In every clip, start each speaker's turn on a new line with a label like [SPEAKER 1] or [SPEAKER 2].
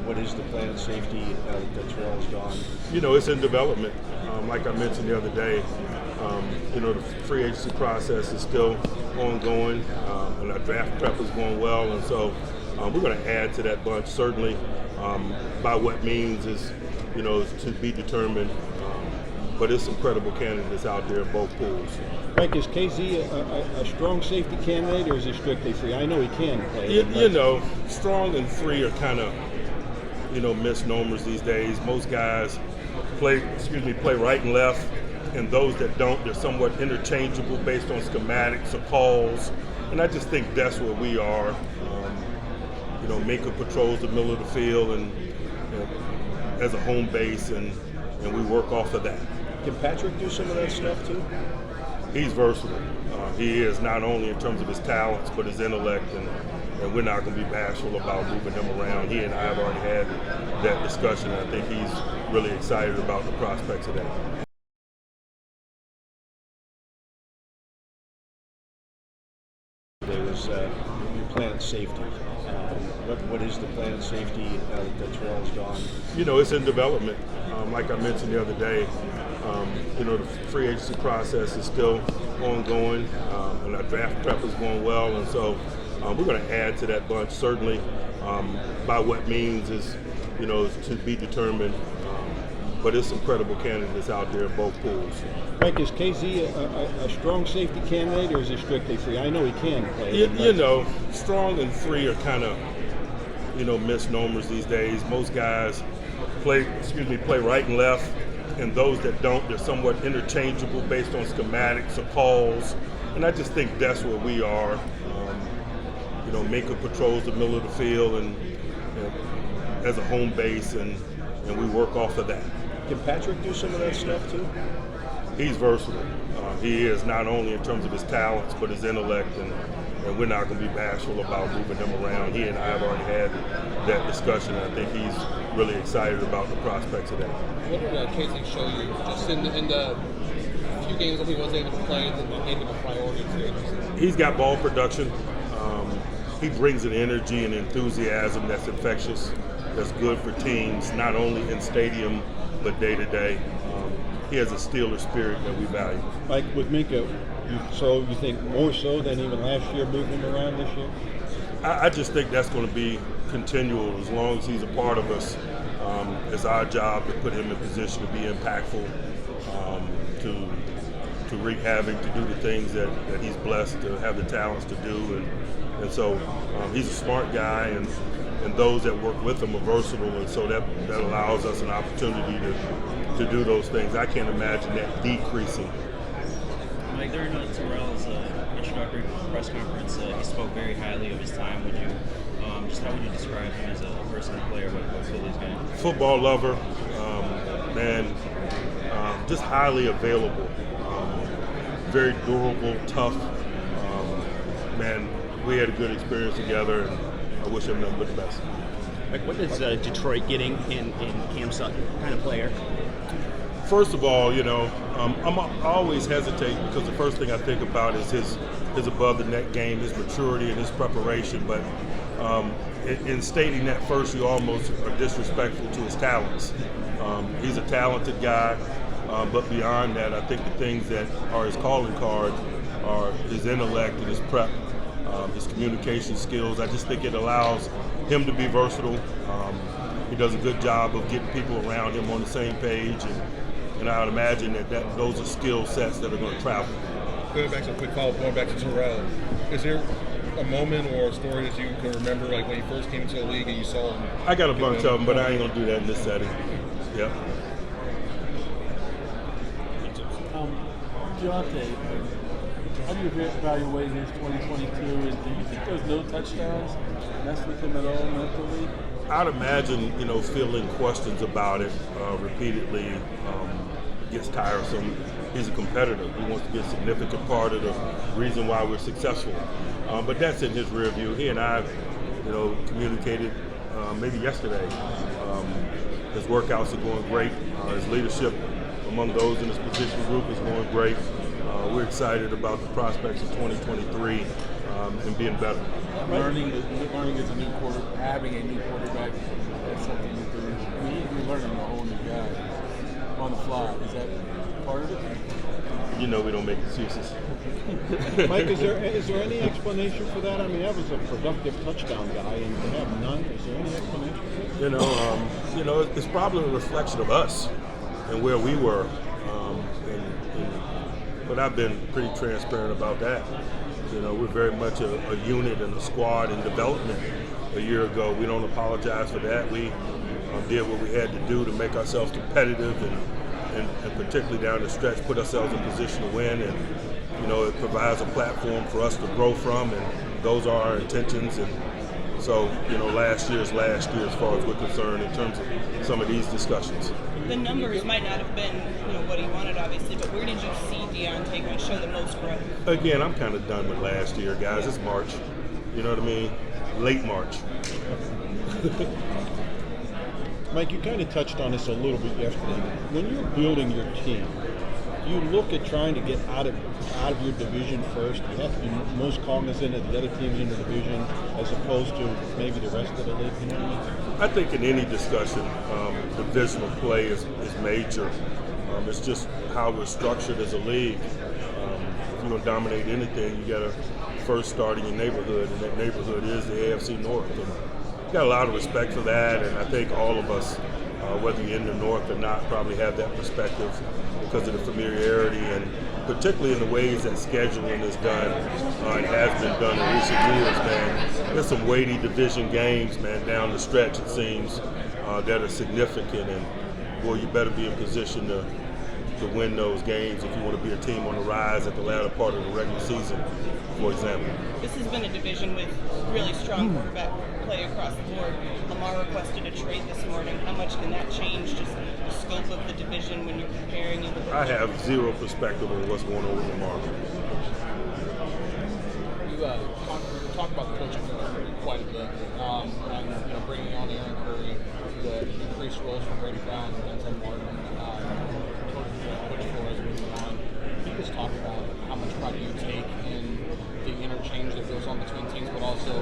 [SPEAKER 1] What is the plan of safety that Terrell's gone?
[SPEAKER 2] It's in development. Like I mentioned the other day, the free agency process is still ongoing, and our draft prep is going well, and so we're going to add to that bunch, certainly. By what means is to be determined, but it's some credible candidates out there in both pools.
[SPEAKER 1] Mike, is Kazee a strong safety candidate, or is he strictly free? I know he can play.
[SPEAKER 2] Strong and free are kind of misnomers these days. Most guys play right and left, and those that don't, they're somewhat interchangeable based on schematics or calls. And I just think that's where we are. Minka patrols the middle of the field and as a home base, and we work off of that.
[SPEAKER 1] Can Patrick do some of that stuff too?
[SPEAKER 2] He's versatile. He is, not only in terms of his talents, but his intellect, and we're not going to be bashful about moving him around. He and I have already had that discussion. I think he's really excited about the prospects of that.
[SPEAKER 1] There's your plan of safety. What is the plan of safety that Terrell's gone?
[SPEAKER 2] It's in development. Like I mentioned the other day, the free agency process is still ongoing, and our draft prep is going well, and so we're going to add to that bunch, certainly. By what means is to be determined, but it's some credible candidates out there in both pools.
[SPEAKER 1] Mike, is Kazee a strong safety candidate, or is he strictly free? I know he can play.
[SPEAKER 2] Strong and free are kind of misnomers these days. Most guys play right and left, and those that don't, they're somewhat interchangeable based on schematics or calls. And I just think that's where we are. Minka patrols the middle of the field and as a home base, and we work off of that.
[SPEAKER 1] Can Patrick do some of that stuff too?
[SPEAKER 2] He's versatile. He is, not only in terms of his talents, but his intellect, and we're not going to be bashful about moving him around. He and I have already had that discussion, and I think he's really excited about the prospects of that.
[SPEAKER 3] What did Kazee show you just in the few games that he was able to play that made him a priority to?
[SPEAKER 2] He's got ball production. He brings an energy and enthusiasm that's infectious, that's good for teams, not only in stadium, but day to day. He has a Steelers spirit that we value.
[SPEAKER 1] Like with Minka, you think more so than even last year, moving him around this year?
[SPEAKER 2] I just think that's going to be continual as long as he's a part of us. It's our job to put him in position to be impactful, to wreak havoc, to do the things that he's blessed to have the talents to do. And so he's a smart guy, and those that work with him are versatile, and so that allows us an opportunity to do those things. I can't imagine that decreasing.
[SPEAKER 4] Mike, during Terrell's introductory press conference, he spoke very highly of his time with you. How would you describe him as a person and player? What Philly's going?
[SPEAKER 2] Football lover, just highly available, very durable, tough. We had a good experience together, and I wish him nothing but the best.
[SPEAKER 5] Like, what is Detroit getting in Cam Sutton? What kind of player?
[SPEAKER 2] First of all, I always hesitate because the first thing I think about is his above the net game, his maturity, and his preparation. But in stating that first, you almost are disrespectful to his talents. He's a talented guy, but beyond that, I think the things that are his calling card are his intellect and his prep, his communication skills. I just think it allows him to be versatile. He does a good job of getting people around him on the same page, and I would imagine that those are skill sets that are going to travel.
[SPEAKER 3] Going back to a quick follow-up, going back to Terrell, is there a moment or a story that you can remember, like when you first came into the league and you saw him?
[SPEAKER 2] I got a bunch of them, but I ain't going to do that in this setting. Yeah.
[SPEAKER 6] Damontae, how do you evaluate his 2022? And do you think those no touchdowns mess with him at all mentally?
[SPEAKER 2] I'd imagine, fielding questions about it repeatedly gets tiresome. He's a competitor. He wants to be a significant part of the reason why we're successful. But that's in his rear view. He and I, communicated maybe yesterday. His workouts are going great. His leadership among those in his position group is going great. We're excited about the prospects of 2023, and being better.
[SPEAKER 6] Learning as a new quarterback, having a new quarterback, that's something you do. I mean, you're learning a whole new guy on the fly. Is that part of it?
[SPEAKER 2] You know we don't make excuses.
[SPEAKER 1] Mike, is there any explanation for that? I mean, that was a productive touchdown guy, and to have none, is there any explanation for it?
[SPEAKER 2] You know, it's probably a reflection of us and where we were. But I've been pretty transparent about that. You know, we're very much a unit and a squad in development a year ago. We don't apologize for that. We did what we had to do to make ourselves competitive and particularly down the stretch, put ourselves in position to win. And, you know, it provides a platform for us to grow from, and those are our intentions. And so, you know, last year is last year as far as we're concerned in terms of some of these discussions.
[SPEAKER 7] The numbers might not have been, what he wanted, obviously, but where did you see Damontae going to show the most growth?
[SPEAKER 2] Again, I'm kind of done with last year, guys. It's March. You know what I mean? Late March.
[SPEAKER 1] Mike, you kind of touched on this a little bit yesterday. When you're building your team, you look at trying to get out of your division first. You have to be most cognizant of the other teams in the division as opposed to maybe the rest of the league. You know what I mean?
[SPEAKER 2] I think in any discussion, divisional play is major. It's just how we're structured as a league. If you want to dominate anything, you got to first start in your neighborhood, and that neighborhood is the AFC North. And got a lot of respect for that, and I think all of us, whether you're in the North or not, probably have that perspective because of the familiarity and particularly in the ways that scheduling is done and has been done in recent years, man. There's some weighty division games, man, down the stretch, it seems, that are significant, and boy, you better be in position to win those games if you want to be a team on the rise at the latter part of the regular season, for example.
[SPEAKER 7] This has been a division with really strong quarterback play across the board. Lamar requested a trade this morning. How much can that change just the scope of the division when you're comparing it?
[SPEAKER 2] I have zero perspective on what's going on with Lamar.
[SPEAKER 8] You talk about the coaching quite a bit, and bringing on Aaron Curry, the increased roles for Brady Brown and Denzel Martin, Coach Flores moving on. Can you just talk about how much pride you take in the interchange that goes on between teams, but also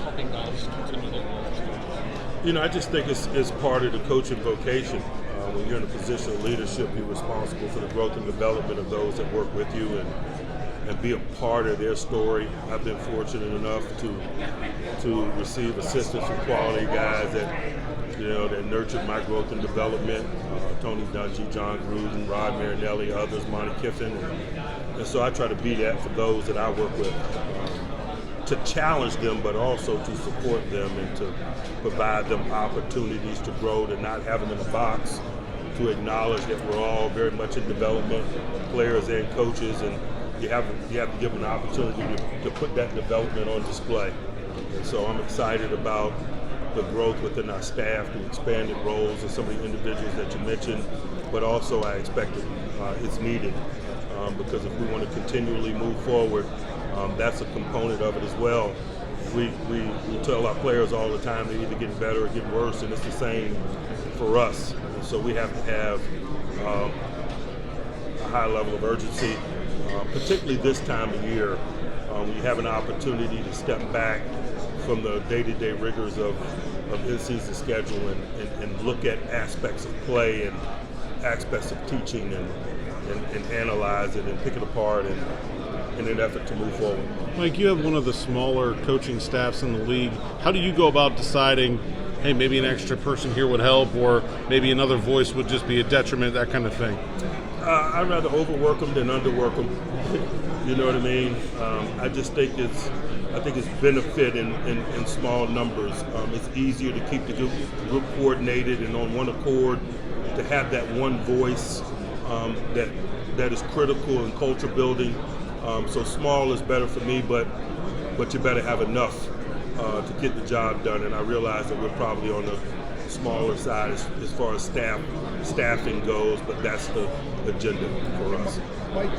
[SPEAKER 8] helping guys continue their growth?
[SPEAKER 2] I just think it's part of the coaching vocation. When you're in a position of leadership, you're responsible for the growth and development of those that work with you and be a part of their story. I've been fortunate enough to receive assistance from quality guys that nurtured my growth and development. Tony Dungy, John Gruden, Rod Marinelli, others, Monty Kiffin. And so I try to be that for those that I work with, to challenge them, but also to support them and to provide them opportunities to grow, to not have them in a box, to acknowledge that we're all very much in development, players and coaches, and you have to give them an opportunity to put that development on display. And so I'm excited about the growth within our staff, the expanded roles of some of the individuals that you mentioned, but also I expect it's needed because if we want to continually move forward, that's a component of it as well. We tell our players all the time they're either getting better or getting worse, and it's the same for us. And so we have to have a high level of urgency, particularly this time of year. You have an opportunity to step back from the day-to-day rigors of in-season schedule and look at aspects of play and aspects of teaching and analyze it and pick it apart in an effort to move forward.
[SPEAKER 9] Mike, you have one of the smaller coaching staffs in the league. How do you go about deciding, hey, maybe an extra person here would help, or maybe another voice would just be a detriment, that kind of thing?
[SPEAKER 2] I'd rather overwork them than underwork them. You know what I mean? I just think it's benefit in small numbers. It's easier to keep the group coordinated and on one accord, to have that one voice that is critical in culture building. So small is better for me, but you better have enough to get the job done. And I realize that we're probably on the smaller side as far as staffing goes, but that's the agenda for us.
[SPEAKER 10] Mike,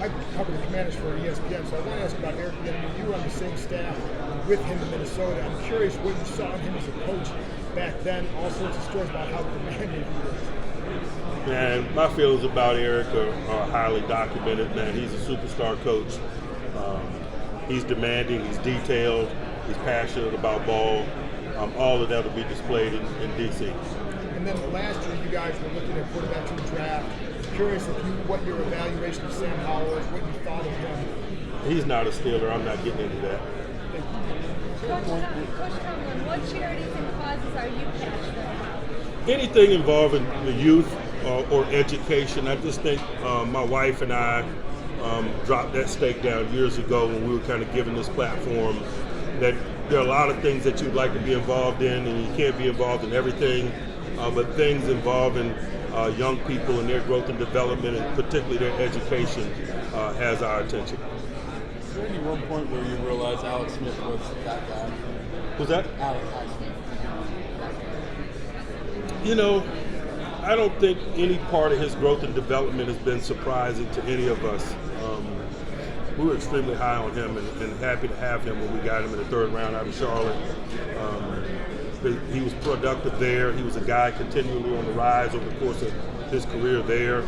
[SPEAKER 10] I cover the Commanders for ESPN, so I want to ask about Eric Bieniemy. You were on the same staff with him in Minnesota. I'm curious what you saw in him as a coach back then. All sorts of stories about how demanding he was.
[SPEAKER 2] Man, my feelings about Eric are highly documented. Man, he's a superstar coach. He's demanding, he's detailed, he's passionate about ball. All of that will be displayed in D.C.
[SPEAKER 10] And then last year, you guys were looking at quarterbacks in the draft. Curious what your evaluation of Sam Howell is, what you thought of him.
[SPEAKER 2] He's not a Steeler. I'm not getting into that.
[SPEAKER 11] Coach Tomlin, what charities and causes are you passionate about?
[SPEAKER 2] Anything involving the youth or education. I just think my wife and I dropped that stake down years ago when we were kind of given this platform that there are a lot of things that you'd like to be involved in, and you can't be involved in everything, but things involving young people and their growth and development, and particularly their education, has our attention.
[SPEAKER 6] Is there any one point where you realized Alex Smith was that guy?
[SPEAKER 2] Was that?
[SPEAKER 6] Alex Smith.
[SPEAKER 2] You know, I don't think any part of his growth and development has been surprising to any of us. We were extremely high on him and happy to have him when we got him in the third round out of Charlotte. He was productive there. He was a guy continually on the rise over the course of his career there.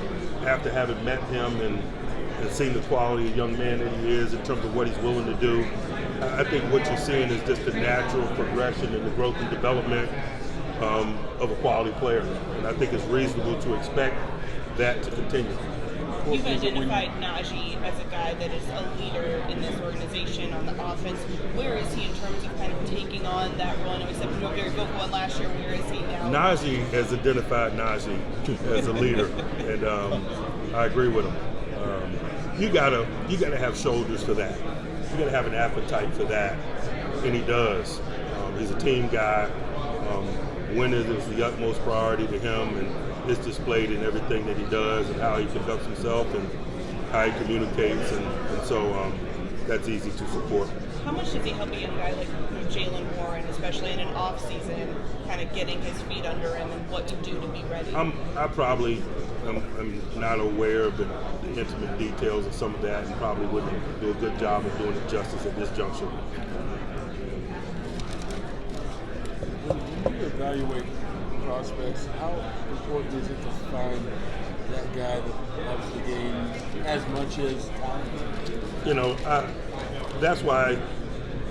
[SPEAKER 2] After having met him and seen the quality of young man that he is in terms of what he's willing to do, I think what you're seeing is just the natural progression and the growth and development of a quality player. And I think it's reasonable to expect that to continue.
[SPEAKER 7] You've identified Najee as a guy that is a leader in this organization on the offense. Where is he in terms of kind of taking on that role? I know he said we were very vocal on last year. Where is he now?
[SPEAKER 2] Najee has identified Najee as a leader, and I agree with him. You gotta have shoulders for that. You gotta have an appetite for that, and he does. He's a team guy. Winning is the utmost priority to him, and it's displayed in everything that he does and how he conducts himself and how he communicates, and so that's easy to support.
[SPEAKER 7] How much does he help a young guy like Jalen Warren, especially in an off season, kind of getting his feet under him and what to do to be ready?
[SPEAKER 2] I'm not aware of the intimate details of some of that, and probably wouldn't do a good job of doing it justice at this juncture.
[SPEAKER 6] When you evaluate prospects, how important is it to find that guy that loves the game as much as talent?
[SPEAKER 2] You know, that's why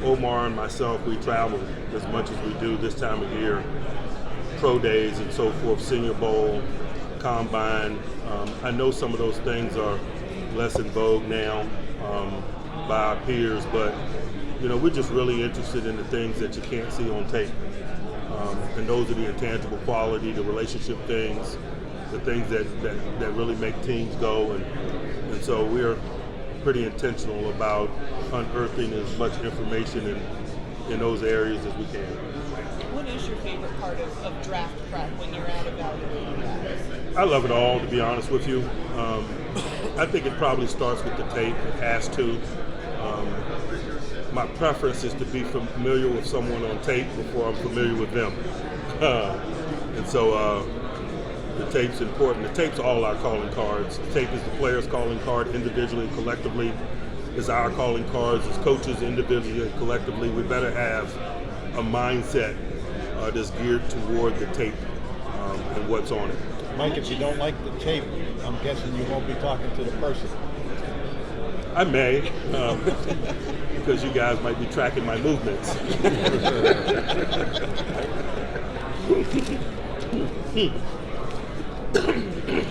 [SPEAKER 2] Omar and myself, we travel as much as we do this time of year, pro days and so forth, Senior Bowl, Combine. I know some of those things are less in vogue now by our peers, but you know, we're just really interested in the things that you can't see on tape. And those are the intangible quality, the relationship things, the things that really make teams go. And so we're pretty intentional about unearthing as much information in those areas as we can.
[SPEAKER 7] What is your favorite part of draft prep when you're out evaluating guys?
[SPEAKER 2] I love it all, to be honest with you. I think it probably starts with the tape. It has to. My preference is to be familiar with someone on tape before I'm familiar with them. And so the tape's important. The tape's all our calling cards. The tape is the player's calling card individually and collectively. It's our calling cards as coaches individually and collectively. We better have a mindset that's geared toward the tape and what's on it.
[SPEAKER 1] Mike, if you don't like the tape, I'm guessing you won't be talking to the person.
[SPEAKER 2] I may, because you guys might be tracking my movements.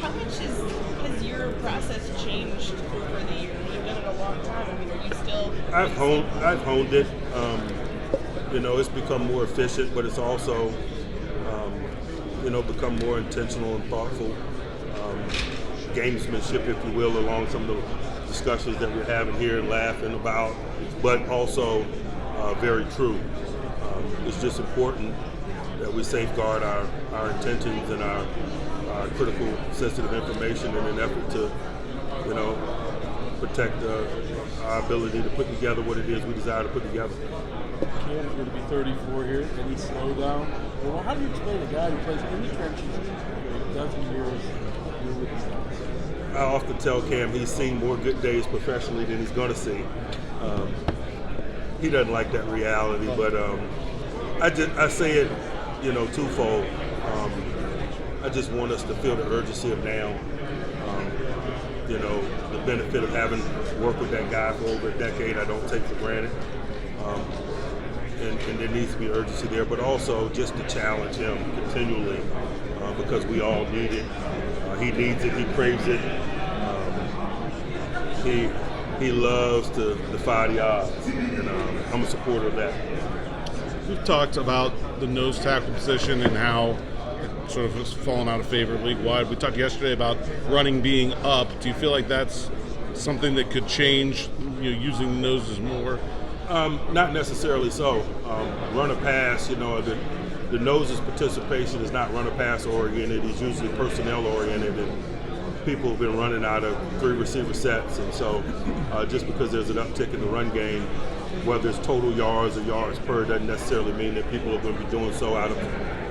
[SPEAKER 7] How much has your process changed over the years? You've done it a long time. I mean, are you still?
[SPEAKER 2] I've honed it. You know, it's become more efficient, but it's also, become more intentional and thoughtful. Gamesmanship, if you will, along some of the discussions that we're having here and laughing about, but also very true. It's just important that we safeguard our intentions and our critical, sensitive information in an effort to, protect our ability to put together what it is we desire to put together.
[SPEAKER 6] Cam's going to be 34 here. Any slowdown? Well, how do you explain a guy who plays in the trenches for a dozen years with these guys?
[SPEAKER 2] I often tell Cam he's seen more good days professionally than he's going to see. He doesn't like that reality, but I say it, twofold. I just want us to feel the urgency of now. The benefit of having worked with that guy for over a decade. I don't take for granted. And there needs to be urgency there, but also just to challenge him continually because we all need it. He needs it. He craves it. He loves to defy the odds, and I'm a supporter of that.
[SPEAKER 9] We've talked about the nose tackle position and how it sort of has fallen out of favor league-wide. We talked yesterday about running being up. Do you feel like that's something that could change, using the noses more?
[SPEAKER 2] Not necessarily so. Run or pass, the nose's participation is not run or pass oriented. It's usually personnel oriented, and people have been running out of 3 receiver sets, and so just because there's an uptick in the run game, whether it's total yards or yards per, doesn't necessarily mean that people are going to be doing so out of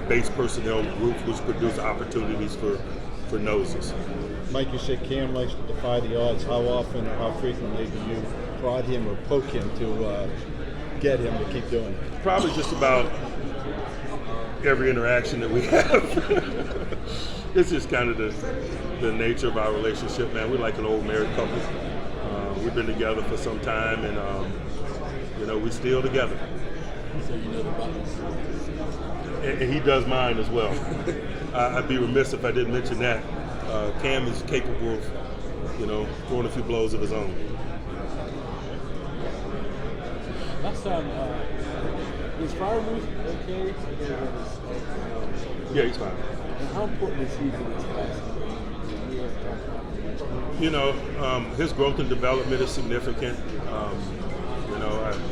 [SPEAKER 2] base personnel groups, which produce opportunities for noses.
[SPEAKER 1] Mike, you said Cam likes to defy the odds. How often or how frequently do you prod him or poke him to get him to keep doing it?
[SPEAKER 2] Probably just about every interaction that we have. It's just kind of the nature of our relationship, man. We're like an old married couple. We've been together for some time, and we're still together.
[SPEAKER 6] So you know the buttons.
[SPEAKER 2] And he does mine as well. I'd be remiss if I didn't mention that. Cam is capable of, throwing a few blows of his own.
[SPEAKER 6] Last time, is Firemoose okay?
[SPEAKER 2] Yeah, he's fine.
[SPEAKER 6] And how important is he to this class?
[SPEAKER 2] His growth and development is significant.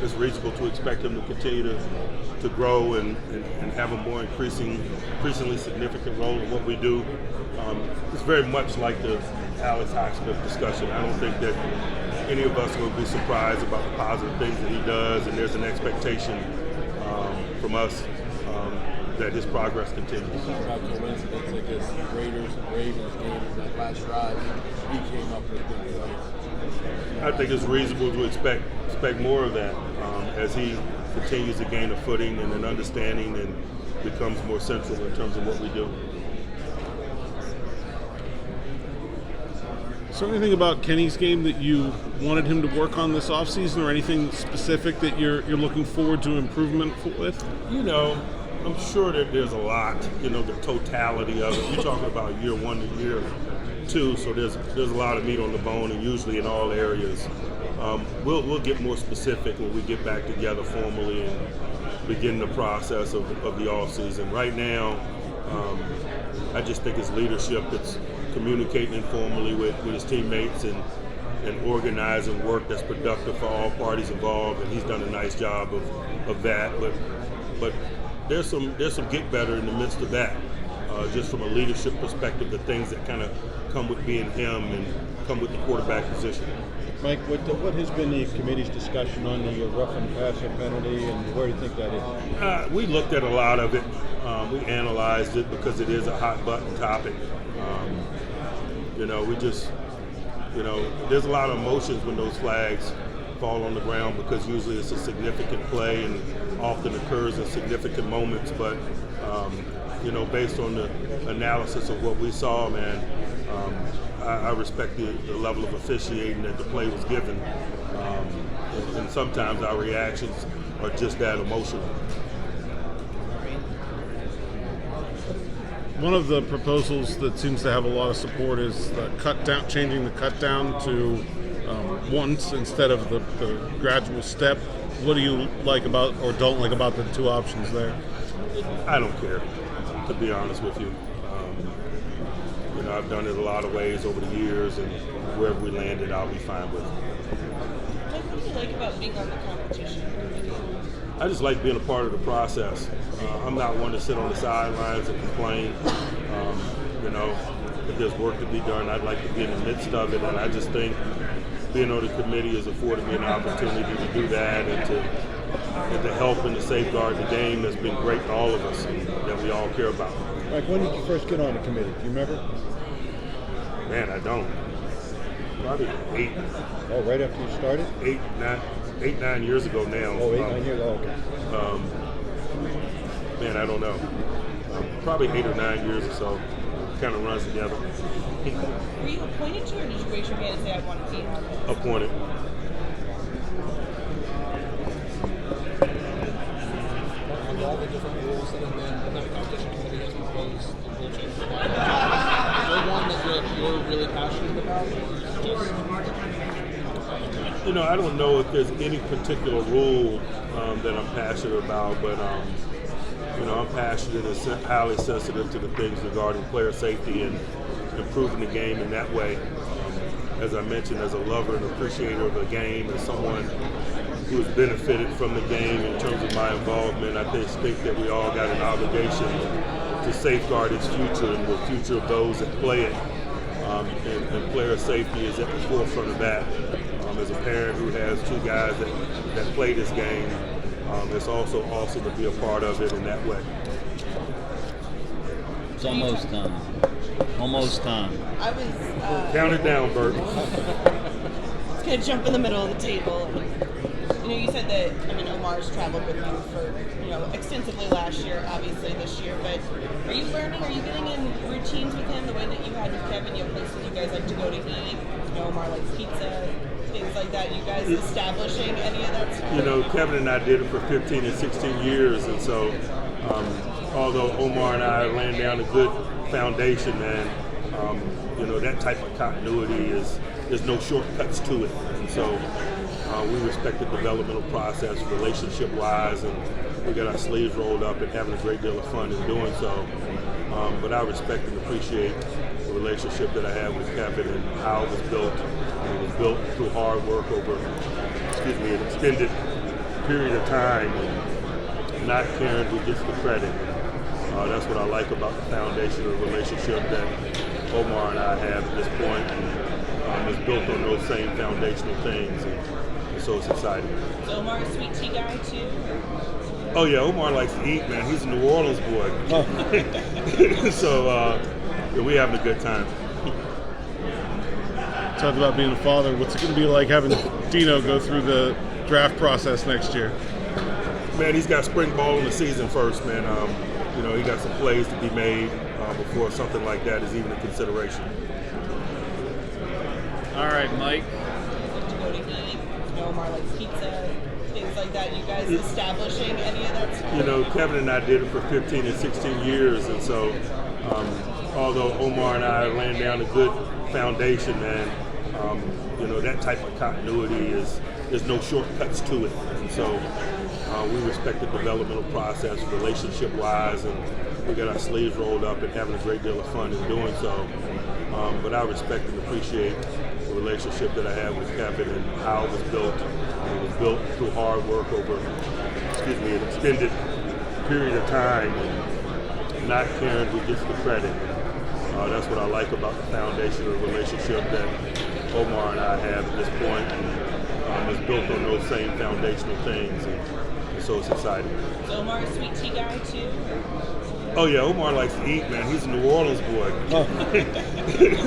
[SPEAKER 2] It's reasonable to expect him to continue to grow and have a more increasingly significant role in what we do. It's very much like the Alex Highsmith discussion. I don't think that any of us will be surprised about the positive things that he does, and there's an expectation from us that his progress continues.
[SPEAKER 6] About coincidence, I guess Raiders and Ravens game that last drive, he came up with things.
[SPEAKER 2] I think it's reasonable to expect more of that as he continues to gain a footing and an understanding and becomes more central in terms of what we do.
[SPEAKER 9] Is there anything about Kenny's game that you wanted him to work on this offseason, or anything specific that you're looking forward to improvement with?
[SPEAKER 2] I'm sure that there's a lot, the totality of it. You're talking about year 1 to year 2, so there's a lot of meat on the bone, and usually in all areas. We'll get more specific when we get back together formally and begin the process of the offseason. Right now, I just think it's leadership that's communicating informally with his teammates and organizing work that's productive for all parties involved, and he's done a nice job of that. But there's some get better in the midst of that. Just from a leadership perspective, the things that kind of come with being him and come with the quarterback position.
[SPEAKER 1] Mike, what has been the committee's discussion on the roughing passer penalty, and where do you think that is?
[SPEAKER 2] We looked at a lot of it. We analyzed it because it is a hot button topic. There's a lot of emotions when those flags fall on the ground because usually it's a significant play and often occurs in significant moments. But based on the analysis of what we saw, man, I respect the level of officiating that the play was given. And sometimes our reactions are just that emotional.
[SPEAKER 9] One of the proposals that seems to have a lot of support is the changing the cut down to once instead of the gradual step. What do you like about or don't like about the two options there?
[SPEAKER 2] I don't care, to be honest with you. I've done it a lot of ways over the years, and wherever we landed, I'll be fine with it.
[SPEAKER 7] What do you like about being on the competition committee?
[SPEAKER 2] I just like being a part of the process. I'm not one to sit on the sidelines and complain. If there's work to be done, I'd like to be in the midst of it, and I just think being on the committee has afforded me an opportunity to do that and to help and to safeguard the game that's been great to all of us and that we all care about.
[SPEAKER 1] Mike, when did you first get on the committee? Do you remember?
[SPEAKER 2] Man, I don't. Probably 8.
[SPEAKER 1] Oh, right after you started?
[SPEAKER 2] 8, 9 years ago now.
[SPEAKER 1] Oh, 8, 9 years. Oh, okay.
[SPEAKER 2] Man, I don't know. Probably 8 or 9 years or so. kind of runs together.
[SPEAKER 7] Were you appointed to, or did you raise your hand and say I want to be on this?
[SPEAKER 2] Appointed.
[SPEAKER 8] Of all the different rules that have been that the competition committee has proposed, the rule change for line, is there one that you're really passionate about, or is it just?
[SPEAKER 2] You know, I don't know if there's any particular rule that I'm passionate about, but you know, I'm passionate and highly sensitive to the things regarding player safety and improving the game in that way. As I mentioned, as a lover and appreciator of the game, as someone who has benefited from the game in terms of my involvement, I just think that we all got an obligation to safeguard its future and the future of those that play it. And player safety is at the forefront of that. As a parent who has two guys that play this game, it's also awesome to be a part of it in that way.
[SPEAKER 12] It's almost time. Almost time.
[SPEAKER 7] I was.
[SPEAKER 2] Count it down, Bert.
[SPEAKER 7] Just gonna jump in the middle of the table. You know, you said that. I mean, Omar's traveled with you for extensively last year, obviously this year. But are you learning? Are you getting in routines with him the way that you had with Kevin? You know, places you guys like to go to eat. Omar likes pizza, things like that. You guys establishing any of that stuff?
[SPEAKER 2] You know, Kevin and I did it for 15 and 16 years, and so although Omar and I are laying down a good foundation, man, that type of continuity there's no shortcuts to it, and so we respect the developmental process relationship-wise, and we got our sleeves rolled up and having a great deal of fun in doing so. But I respect and appreciate the relationship that I have with Kevin and how it was built. It was built through hard work over, an extended period of time, and not caring who gets the credit. That's what I like about the foundation of the relationship that Omar and I have at this point. It's built on those same foundational things, and so it's exciting.
[SPEAKER 7] Is Omar a sweet tea guy too?
[SPEAKER 2] Oh yeah, Omar likes to eat, man. He's a New Orleans boy. So we're having a good time.
[SPEAKER 9] Talked about being a father. What's it going to be like having Dino go through the draft process next year?
[SPEAKER 2] Man, he's got spring ball in the season first, man. He got some plays to be made before something like that is even a consideration.
[SPEAKER 12] All right, Mike.
[SPEAKER 7] To go to eat. Omar likes pizza, things like that. You guys establishing any of that stuff?
[SPEAKER 2] You know, Kevin and I did it for 15 and 16 years, and so although Omar and I are laying down a good foundation, man, that type of continuity there's no shortcuts to it, and so we respect the developmental process relationship-wise, and we got our sleeves rolled up and having a great deal of fun in doing so. But I respect and appreciate the relationship that I have with Kevin and how it was built. It was built through hard work over, an extended period of time, and not caring who gets the credit. That's what I like about the foundation of the relationship that Omar and I have at this point. It's built on those same foundational things, and so it's exciting.
[SPEAKER 7] Is Omar a sweet tea guy too?
[SPEAKER 2] Oh yeah, Omar likes to eat, man. He's a New Orleans boy.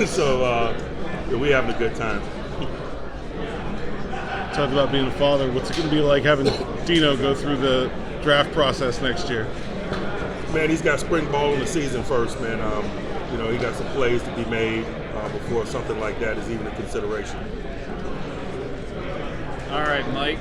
[SPEAKER 2] So we're having a good time.
[SPEAKER 9] Talked about being a father. What's it going to be like having Dino go through the draft process next year?
[SPEAKER 2] Man, he's got spring ball in the season first, man. He got some plays to be made before something like that is even a consideration.
[SPEAKER 12] All right, Mike.